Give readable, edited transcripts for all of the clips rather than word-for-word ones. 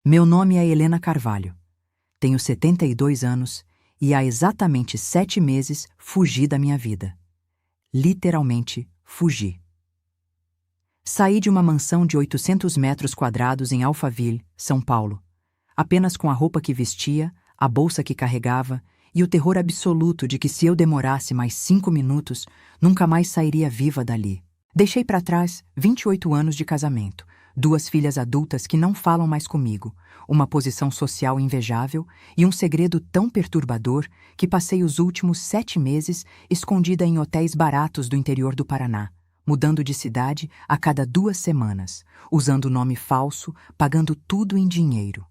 Meu nome é Helena Carvalho. Tenho 72 anos e há exatamente 7 meses fugi da minha vida. Literalmente, fugi. Saí de uma mansão de 800 metros quadrados em Alphaville, São Paulo, apenas com a roupa que vestia, a bolsa que carregava e o terror absoluto de que se eu demorasse mais 5 minutos, nunca mais sairia viva dali. Deixei para trás 28 anos de casamento, 2 filhas adultas que não falam mais comigo, uma posição social invejável e um segredo tão perturbador que passei os últimos 7 meses escondida em hotéis baratos do interior do Paraná, mudando de cidade a cada 2 semanas, usando nome falso, pagando tudo em dinheiro.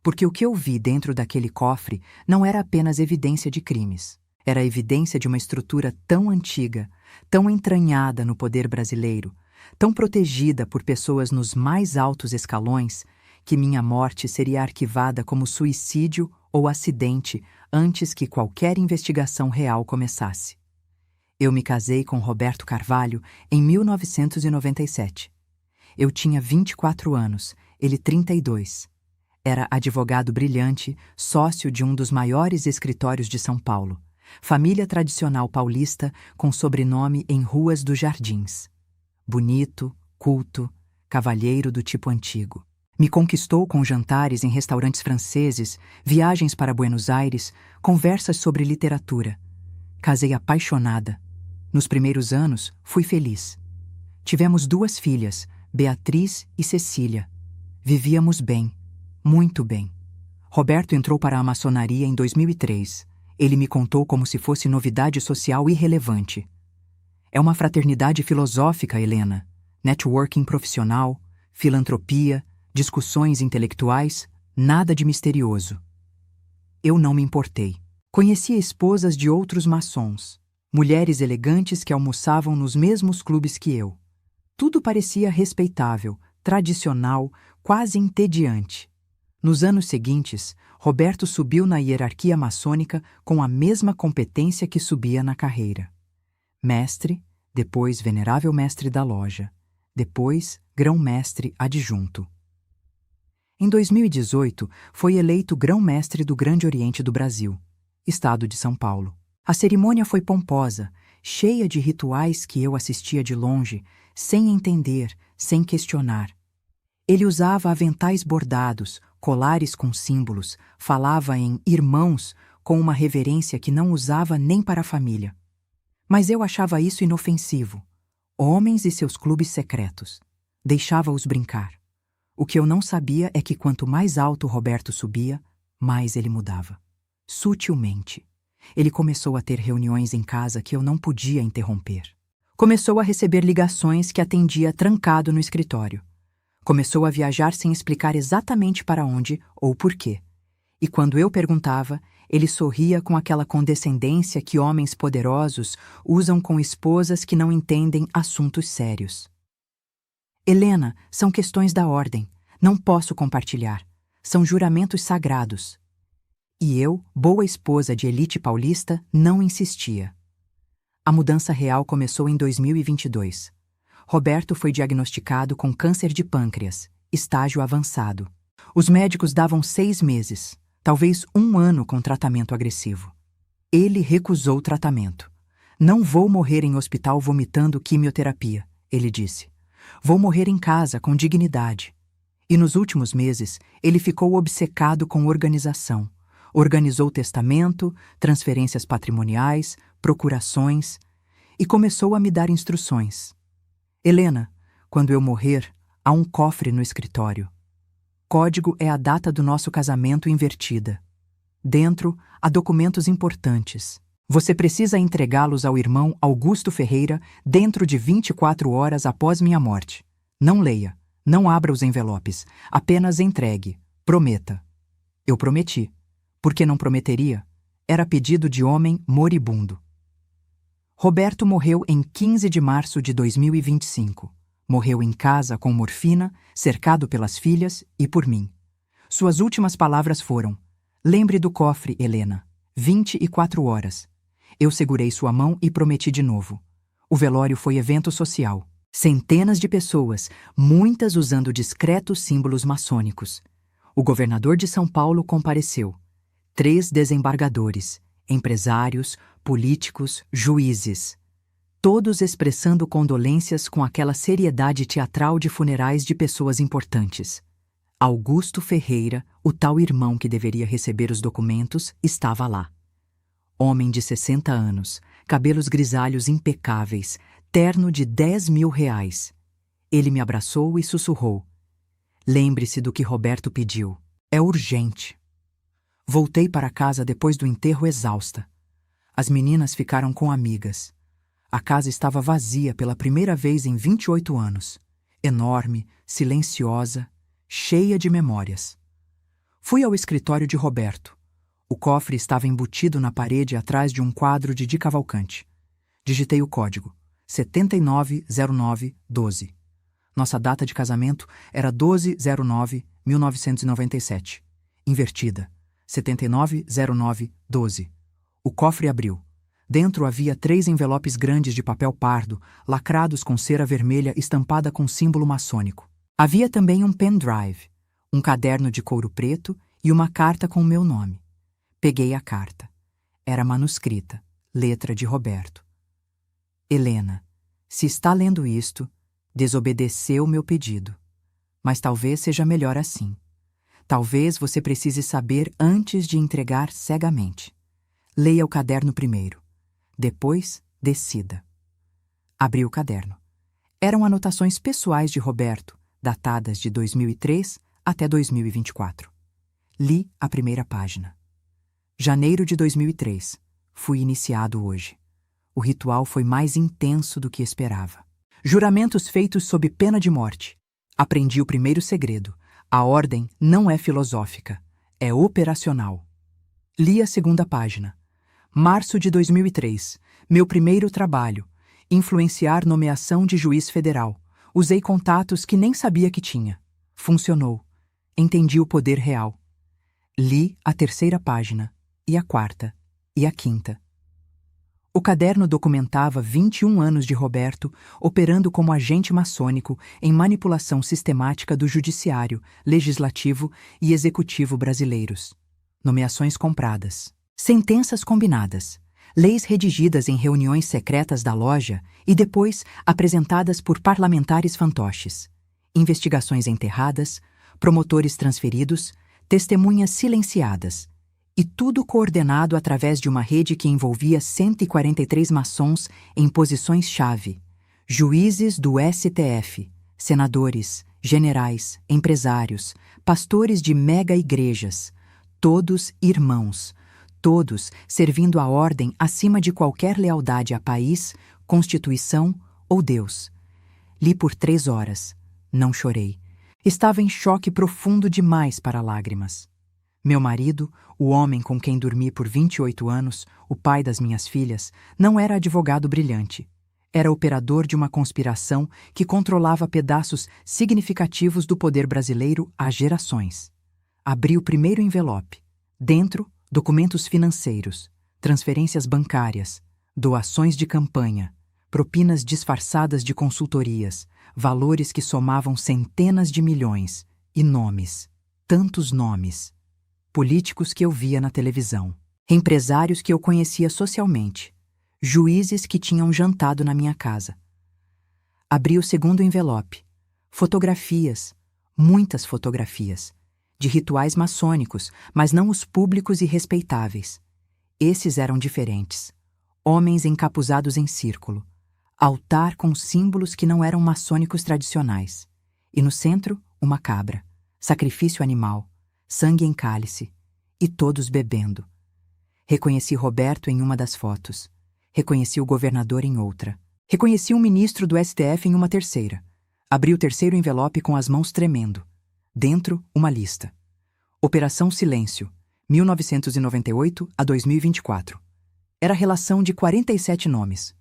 Porque o que eu vi dentro daquele cofre não era apenas evidência de crimes. Era evidência de uma estrutura tão antiga, tão entranhada no poder brasileiro, tão protegida por pessoas nos mais altos escalões, que minha morte seria arquivada como suicídio ou acidente antes que qualquer investigação real começasse. Eu me casei com Roberto Carvalho em 1997. Eu tinha 24 anos, ele 32. Era advogado brilhante, sócio de um dos maiores escritórios de São Paulo. Família tradicional paulista com sobrenome em Ruas dos Jardins. Bonito, culto, cavalheiro do tipo antigo. Me conquistou com jantares em restaurantes franceses, viagens para Buenos Aires, conversas sobre literatura. Casei apaixonada. Nos primeiros anos, fui feliz. Tivemos 2 filhas, Beatriz e Cecília. Vivíamos bem, muito bem. Roberto entrou para a maçonaria em 2003. Ele me contou como se fosse novidade social irrelevante. É uma fraternidade filosófica, Helena. Networking profissional, filantropia, discussões intelectuais, nada de misterioso. Eu não me importei. Conhecia esposas de outros maçons, mulheres elegantes que almoçavam nos mesmos clubes que eu. Tudo parecia respeitável, tradicional, quase entediante. Nos anos seguintes, Roberto subiu na hierarquia maçônica com a mesma competência que subia na carreira. Mestre, depois venerável mestre da loja, depois grão-mestre adjunto. Em 2018, foi eleito grão-mestre do Grande Oriente do Brasil, estado de São Paulo. A cerimônia foi pomposa, cheia de rituais que eu assistia de longe, sem entender, sem questionar. Ele usava aventais bordados, colares com símbolos, falava em irmãos com uma reverência que não usava nem para a família. Mas eu achava isso inofensivo. Homens e seus clubes secretos. Deixava-os brincar. O que eu não sabia é que quanto mais alto Roberto subia, mais ele mudava. Sutilmente. Ele começou a ter reuniões em casa que eu não podia interromper. Começou a receber ligações que atendia trancado no escritório. Começou a viajar sem explicar exatamente para onde ou por quê. E quando eu perguntava, ele sorria com aquela condescendência que homens poderosos usam com esposas que não entendem assuntos sérios. Helena, são questões da ordem. Não posso compartilhar. São juramentos sagrados. E eu, boa esposa de elite paulista, não insistia. A mudança real começou em 2022. Roberto foi diagnosticado com câncer de pâncreas, estágio avançado. Os médicos davam 6 meses, talvez 1 ano com tratamento agressivo. Ele recusou o tratamento. Não vou morrer em hospital vomitando quimioterapia, ele disse. Vou morrer em casa com dignidade. E nos últimos meses, ele ficou obcecado com organização. Organizou testamento, transferências patrimoniais, procurações e começou a me dar instruções. Helena, quando eu morrer, há um cofre no escritório. Código é a data do nosso casamento invertida. Dentro, há documentos importantes. Você precisa entregá-los ao irmão Augusto Ferreira dentro de 24 horas após minha morte. Não leia, não abra os envelopes, apenas entregue, prometa. Eu prometi. Por que não prometeria? Era pedido de homem moribundo. Roberto morreu em 15 de março de 2025. Morreu em casa com morfina, cercado pelas filhas e por mim. Suas últimas palavras foram: lembre do cofre, Helena. 24 horas. Eu segurei sua mão e prometi de novo. O velório foi evento social. Centenas de pessoas, muitas usando discretos símbolos maçônicos. O governador de São Paulo compareceu. 3 desembargadores, empresários, políticos, juízes. Todos expressando condolências com aquela seriedade teatral de funerais de pessoas importantes. Augusto Ferreira, o tal irmão que deveria receber os documentos, estava lá. Homem de 60 anos, cabelos grisalhos impecáveis, terno de R$ 10.000. Ele me abraçou e sussurrou: "Lembre-se do que Roberto pediu. É urgente." Voltei para casa depois do enterro exausta. As meninas ficaram com amigas. A casa estava vazia pela primeira vez em 28 anos. Enorme, silenciosa, cheia de memórias. Fui ao escritório de Roberto. O cofre estava embutido na parede atrás de um quadro de Di Cavalcanti. Digitei o código: 790912. Nossa data de casamento era 12/09/1997. Invertida: 790912. O cofre abriu. Dentro havia 3 envelopes grandes de papel pardo, lacrados com cera vermelha estampada com símbolo maçônico. Havia também um pendrive, um caderno de couro preto e uma carta com o meu nome. Peguei a carta. Era manuscrita, letra de Roberto. "Helena, se está lendo isto, desobedeceu meu pedido. Mas talvez seja melhor assim. Talvez você precise saber antes de entregar cegamente. Leia o caderno primeiro. Depois, decida." Abri o caderno. Eram anotações pessoais de Roberto, datadas de 2003 até 2024. Li a primeira página. Janeiro de 2003. Fui iniciado hoje. O ritual foi mais intenso do que esperava. Juramentos feitos sob pena de morte. Aprendi o primeiro segredo. A ordem não é filosófica, é operacional. Li a segunda página. Março de 2003. Meu primeiro trabalho. Influenciar nomeação de juiz federal. Usei contatos que nem sabia que tinha. Funcionou. Entendi o poder real. Li a terceira página, e a quarta, e a quinta. O caderno documentava 21 anos de Roberto operando como agente maçônico em manipulação sistemática do judiciário, legislativo e executivo brasileiros. Nomeações compradas. Sentenças combinadas. Leis redigidas em reuniões secretas da loja e depois apresentadas por parlamentares fantoches. Investigações enterradas, promotores transferidos, testemunhas silenciadas. E tudo coordenado através de uma rede que envolvia 143 maçons em posições-chave. Juízes do STF, senadores, generais, empresários, pastores de mega-igrejas. Todos irmãos. Todos servindo a ordem acima de qualquer lealdade a país, Constituição ou Deus. Li por 3 horas. Não chorei. Estava em choque profundo demais para lágrimas. Meu marido, o homem com quem dormi por 28 anos, o pai das minhas filhas, não era advogado brilhante. Era operador de uma conspiração que controlava pedaços significativos do poder brasileiro há gerações. Abri o primeiro envelope. Dentro, documentos financeiros, transferências bancárias, doações de campanha, propinas disfarçadas de consultorias, valores que somavam centenas de milhões, e nomes, tantos nomes. Políticos que eu via na televisão, empresários que eu conhecia socialmente, juízes que tinham jantado na minha casa. Abri o segundo envelope. Fotografias, muitas fotografias, de rituais maçônicos, mas não os públicos e respeitáveis. Esses eram diferentes. Homens encapuzados em círculo. Altar com símbolos que não eram maçônicos tradicionais. E no centro, uma cabra. Sacrifício animal. Sangue em cálice. E todos bebendo. Reconheci Roberto em uma das fotos. Reconheci o governador em outra. Reconheci um ministro do STF em uma terceira. Abri o terceiro envelope com as mãos tremendo. Dentro, uma lista. Operação Silêncio, 1998 a 2024. Era a relação de 47 nomes.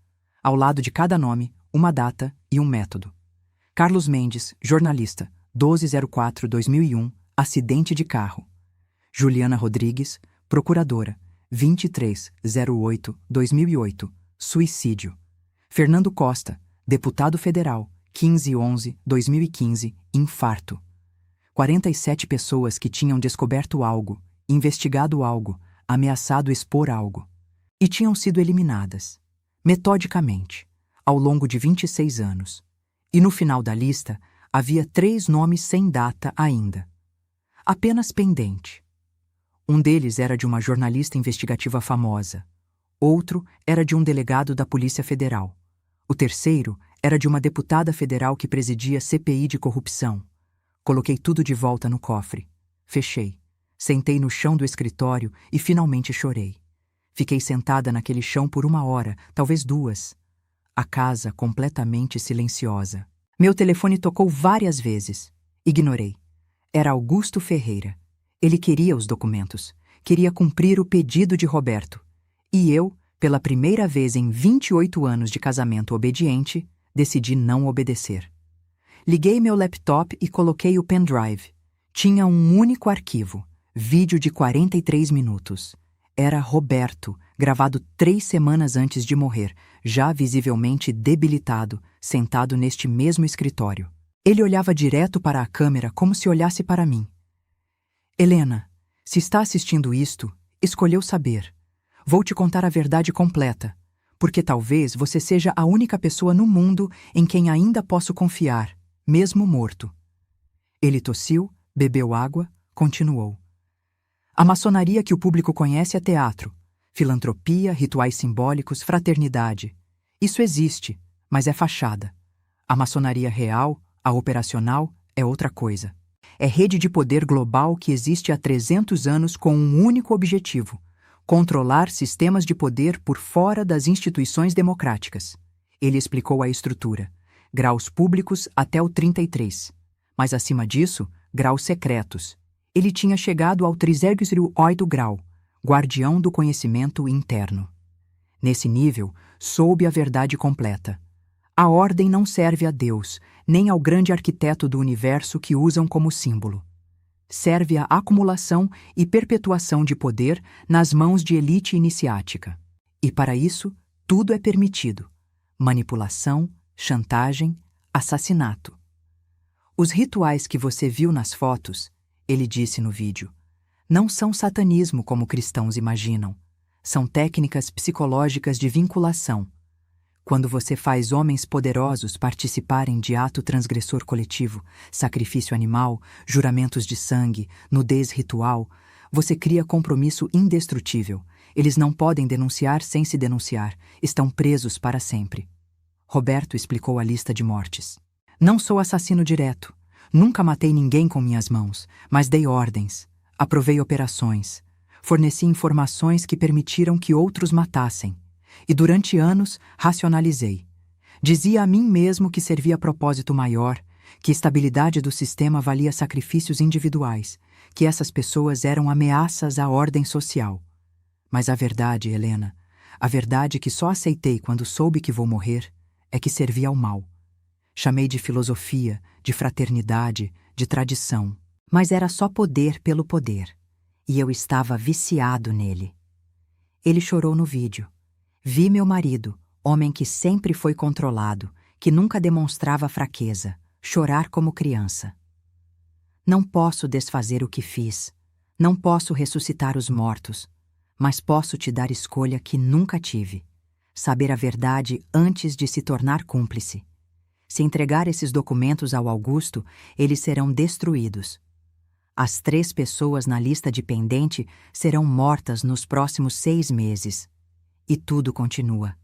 Ao lado de cada nome, uma data e um método. Carlos Mendes, jornalista, 12/04/2001, acidente de carro. Juliana Rodrigues, procuradora, 23/08/2008, suicídio. Fernando Costa, deputado federal, 15/11/2015, infarto. 47 pessoas que tinham descoberto algo, investigado algo, ameaçado expor algo. E tinham sido eliminadas, metodicamente, ao longo de 26 anos. E no final da lista, havia 3 nomes sem data ainda. Apenas pendente. Um deles era de uma jornalista investigativa famosa. Outro era de um delegado da Polícia Federal. O terceiro era de uma deputada federal que presidia CPI de corrupção. Coloquei tudo de volta no cofre. Fechei. Sentei no chão do escritório e finalmente chorei. Fiquei sentada naquele chão por 1 hora, talvez 2. A casa completamente silenciosa. Meu telefone tocou várias vezes. Ignorei. Era Augusto Ferreira. Ele queria os documentos. Queria cumprir o pedido de Roberto. E eu, pela primeira vez em 28 anos de casamento obediente, decidi não obedecer. Liguei meu laptop e coloquei o pendrive. Tinha um único arquivo, vídeo de 43 minutos. Era Roberto, gravado 3 semanas antes de morrer, já visivelmente debilitado, sentado neste mesmo escritório. Ele olhava direto para a câmera como se olhasse para mim. Helena, se está assistindo isto, escolheu saber. Vou te contar a verdade completa, porque talvez você seja a única pessoa no mundo em quem ainda posso confiar, mesmo morto. Ele tossiu, bebeu água, continuou. A maçonaria que o público conhece é teatro, filantropia, rituais simbólicos, fraternidade. Isso existe, mas é fachada. A maçonaria real, a operacional, é outra coisa. É rede de poder global que existe há 300 anos com um único objetivo: controlar sistemas de poder por fora das instituições democráticas. Ele explicou a estrutura. Graus públicos até o 33. Mas acima disso, graus secretos. Ele tinha chegado ao 38º grau, guardião do conhecimento interno. Nesse nível, soube a verdade completa. A ordem não serve a Deus, nem ao grande arquiteto do universo que usam como símbolo. Serve à acumulação e perpetuação de poder nas mãos de elite iniciática. E para isso, tudo é permitido: manipulação, chantagem, assassinato. Os rituais que você viu nas fotos, ele disse no vídeo, não são satanismo como cristãos imaginam. São técnicas psicológicas de vinculação. Quando você faz homens poderosos participarem de ato transgressor coletivo, sacrifício animal, juramentos de sangue, nudez ritual, você cria compromisso indestrutível. Eles não podem denunciar sem se denunciar. Estão presos para sempre. Roberto explicou a lista de mortes. Não sou assassino direto. Nunca matei ninguém com minhas mãos, mas dei ordens, aprovei operações, forneci informações que permitiram que outros matassem. E durante anos, racionalizei. Dizia a mim mesmo que servia a propósito maior, que a estabilidade do sistema valia sacrifícios individuais, que essas pessoas eram ameaças à ordem social. Mas a verdade, Helena, a verdade que só aceitei quando soube que vou morrer, é que servia ao mal. Chamei de filosofia, de fraternidade, de tradição. Mas era só poder pelo poder. E eu estava viciado nele. Ele chorou no vídeo. Vi meu marido, homem que sempre foi controlado, que nunca demonstrava fraqueza, chorar como criança. Não posso desfazer o que fiz. Não posso ressuscitar os mortos. Mas posso te dar escolha que nunca tive. Saber a verdade antes de se tornar cúmplice. Se entregar esses documentos ao Augusto, eles serão destruídos. As 3 pessoas na lista de pendente serão mortas nos próximos 6 meses. E tudo continua.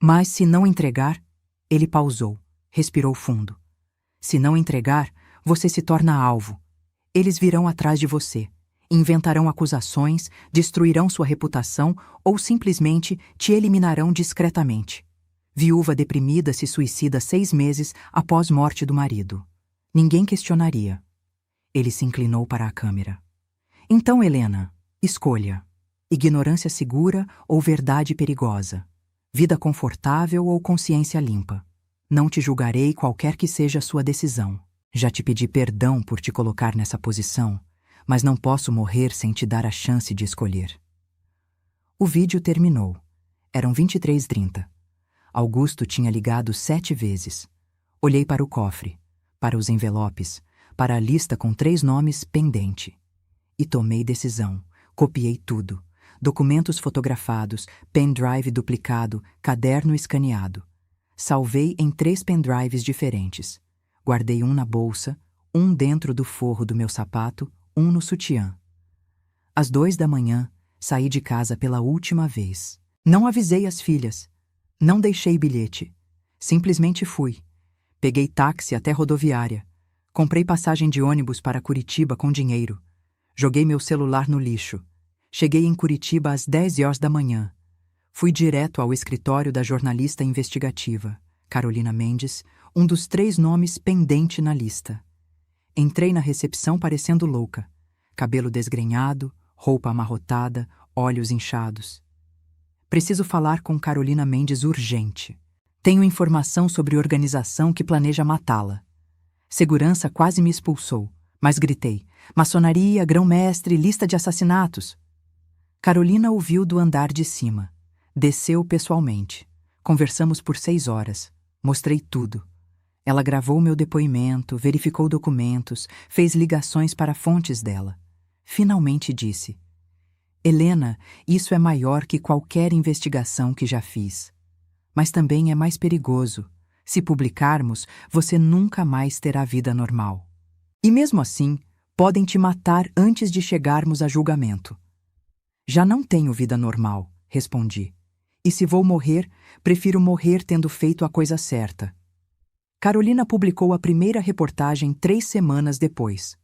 Mas se não entregar, ele pausou, respirou fundo. Se não entregar, você se torna alvo. Eles virão atrás de você, inventarão acusações, destruirão sua reputação ou simplesmente te eliminarão discretamente. Viúva deprimida se suicida 6 meses após morte do marido. Ninguém questionaria. Ele se inclinou para a câmera. Então, Helena, escolha. Ignorância segura ou verdade perigosa. Vida confortável ou consciência limpa. Não te julgarei qualquer que seja a sua decisão. Já te pedi perdão por te colocar nessa posição, mas não posso morrer sem te dar a chance de escolher. O vídeo terminou. Eram 23h30. Augusto tinha ligado 7 vezes. Olhei para o cofre, para os envelopes, para a lista com 3 nomes pendente. E tomei decisão. Copiei tudo. Documentos fotografados, pendrive duplicado, caderno escaneado. Salvei em 3 pendrives diferentes. Guardei um na bolsa, um dentro do forro do meu sapato, um no sutiã. Às 2 da manhã, saí de casa pela última vez. Não avisei as filhas. Não deixei bilhete. Simplesmente fui. Peguei táxi até rodoviária. Comprei passagem de ônibus para Curitiba com dinheiro. Joguei meu celular no lixo. Cheguei em Curitiba às 10 horas da manhã. Fui direto ao escritório da jornalista investigativa, Carolina Mendes, um dos 3 nomes pendente na lista. Entrei na recepção parecendo louca. Cabelo desgrenhado, roupa amarrotada, olhos inchados. Preciso falar com Carolina Mendes urgente. Tenho informação sobre organização que planeja matá-la. Segurança quase me expulsou, mas gritei: maçonaria, grão-mestre, lista de assassinatos. Carolina ouviu do andar de cima. Desceu pessoalmente. Conversamos por 6 horas. Mostrei tudo. Ela gravou meu depoimento, verificou documentos, fez ligações para fontes dela. Finalmente disse: Helena, isso é maior que qualquer investigação que já fiz. Mas também é mais perigoso. Se publicarmos, você nunca mais terá vida normal. E mesmo assim, podem te matar antes de chegarmos a julgamento. Já não tenho vida normal, respondi. E se vou morrer, prefiro morrer tendo feito a coisa certa. Carolina publicou a primeira reportagem 3 semanas depois.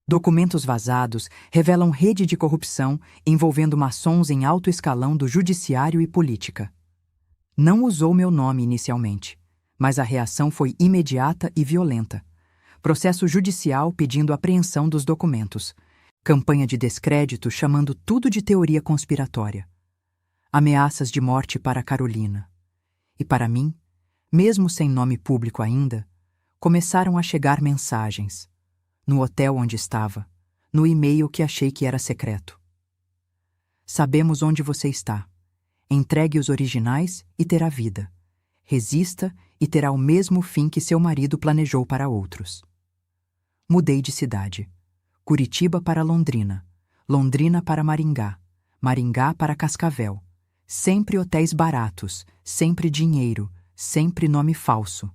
Documentos vazados revelam rede de corrupção envolvendo maçons em alto escalão do judiciário e política. Não usou meu nome inicialmente, mas a reação foi imediata e violenta. Processo judicial pedindo apreensão dos documentos. Campanha de descrédito chamando tudo de teoria conspiratória. Ameaças de morte para Carolina. E para mim, mesmo sem nome público ainda, começaram a chegar mensagens. No hotel onde estava, no e-mail que achei que era secreto. Sabemos onde você está. Entregue os originais e terá vida. Resista e terá o mesmo fim que seu marido planejou para outros. Mudei de cidade. Curitiba para Londrina. Londrina para Maringá. Maringá para Cascavel. Sempre hotéis baratos, sempre dinheiro, sempre nome falso.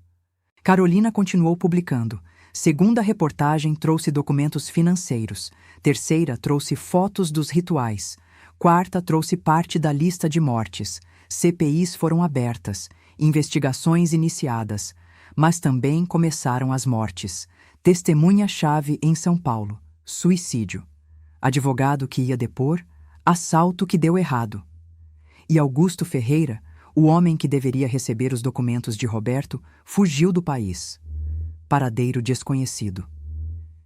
Carolina continuou publicando. Segunda reportagem trouxe documentos financeiros. Terceira trouxe fotos dos rituais. Quarta trouxe parte da lista de mortes. CPIs foram abertas. Investigações iniciadas. Mas também começaram as mortes. Testemunha-chave em São Paulo. Suicídio. Advogado que ia depor. Assalto que deu errado. E Augusto Ferreira, o homem que deveria receber os documentos de Roberto, fugiu do país. Paradeiro desconhecido.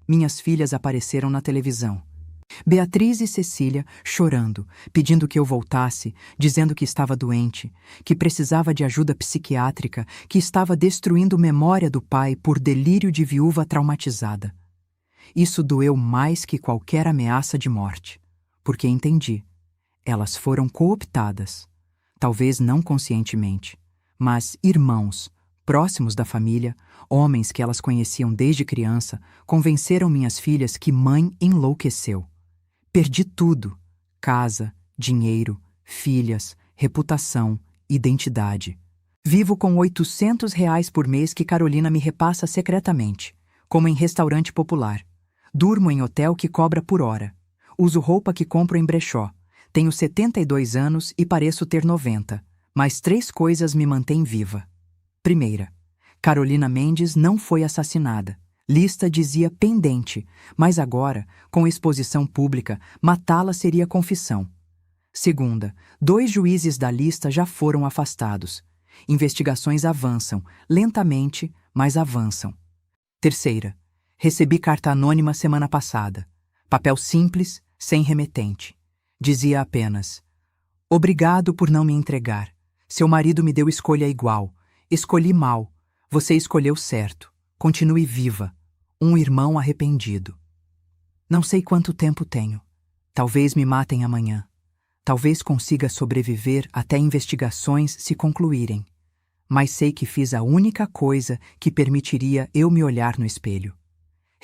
Minhas filhas apareceram na televisão. Beatriz e Cecília chorando, pedindo que eu voltasse, dizendo que estava doente, que precisava de ajuda psiquiátrica, que estava destruindo memória do pai por delírio de viúva traumatizada. Isso doeu mais que qualquer ameaça de morte, porque entendi. Elas foram cooptadas, talvez não conscientemente, mas irmãos, próximos da família, homens que elas conheciam desde criança, convenceram minhas filhas que mãe enlouqueceu. Perdi tudo: casa, dinheiro, filhas, reputação, identidade. Vivo com R$ 800 por mês que Carolina me repassa secretamente, como em restaurante popular. Durmo em hotel que cobra por hora. Uso roupa que compro em brechó. Tenho 72 anos e pareço ter 90, mas 3 coisas me mantêm viva. Primeira, Carolina Mendes não foi assassinada. Lista dizia pendente, mas agora, com exposição pública, matá-la seria confissão. Segunda, 2 juízes da lista já foram afastados. Investigações avançam, lentamente, mas avançam. Terceira, recebi carta anônima semana passada. Papel simples, sem remetente. Dizia apenas: obrigado por não me entregar. Seu marido me deu escolha igual. Escolhi mal. Você escolheu certo. Continue viva. Um irmão arrependido. Não sei quanto tempo tenho. Talvez me matem amanhã. Talvez consiga sobreviver até investigações se concluírem. Mas sei que fiz a única coisa que permitiria eu me olhar no espelho.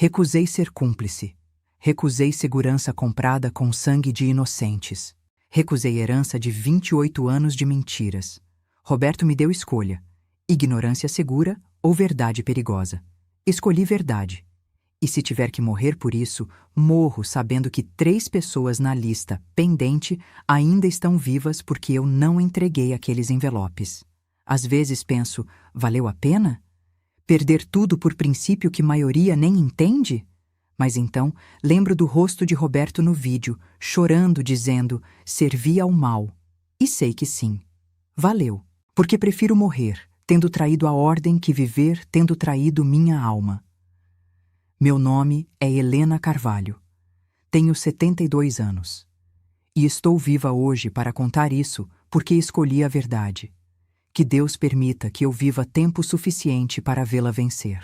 Recusei ser cúmplice. Recusei segurança comprada com sangue de inocentes. Recusei herança de 28 anos de mentiras. Roberto me deu escolha: ignorância segura ou verdade perigosa. Escolhi verdade. E se tiver que morrer por isso, morro sabendo que 3 pessoas na lista pendente ainda estão vivas porque eu não entreguei aqueles envelopes. Às vezes penso, valeu a pena? Perder tudo por princípio que maioria nem entende? Mas então lembro do rosto de Roberto no vídeo, chorando, dizendo, servi ao mal. E sei que sim. Valeu, porque prefiro morrer, tendo traído a ordem, que viver tendo traído minha alma. Meu nome é Helena Carvalho. Tenho 72 anos. E estou viva hoje para contar isso porque escolhi a verdade. Que Deus permita que eu viva tempo suficiente para vê-la vencer.